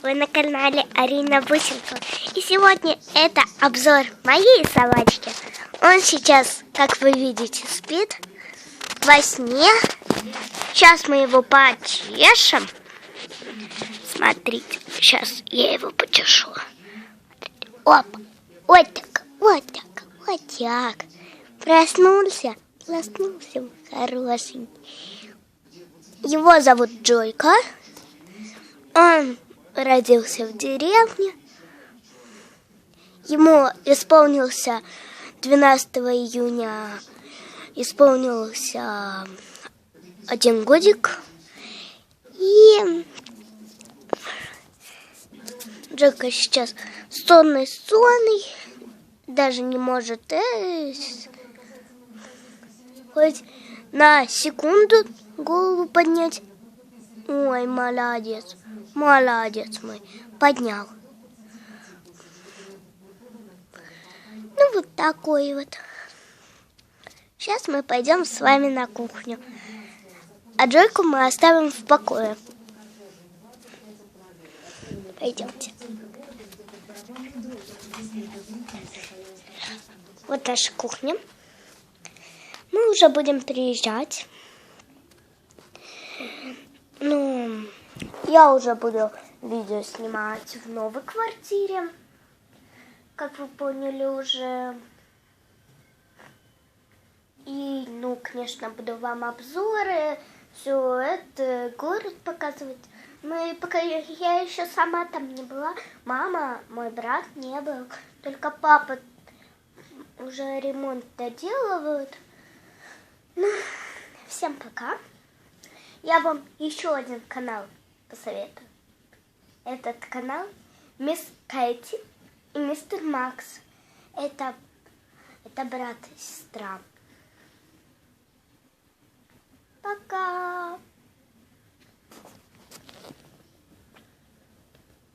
Вы на канале Арина Бусенко. И сегодня это обзор моей собачки. Он сейчас, как вы видите, спит во сне. Сейчас мы его почешем. Смотрите, сейчас я его почешу. Оп, вот так, вот так, вот так. Проснулся хорошенький. Его зовут Джойка. Он родился в деревне. Ему исполнился 12 июня, исполнился 1 годик. И Джойка сейчас сонный, даже не может хоть на секунду голову поднять. Ой, молодец мой, поднял. Ну, вот такой вот. Сейчас мы пойдем с вами на кухню. А Джойку мы оставим в покое. Пойдемте. Вот наша кухня. Мы уже будем приезжать. Ну, я уже буду видео снимать в новой квартире. Как вы поняли уже. И, ну, конечно, буду вам обзоры, все это, город показывать. Пока я еще сама там не была, мама, мой брат не был. Только папа уже ремонт доделывают. Ну, всем пока. Я вам еще один канал посоветую. Этот канал Мисс Кэти и Мистер Макс. Это брат и сестра. Пока!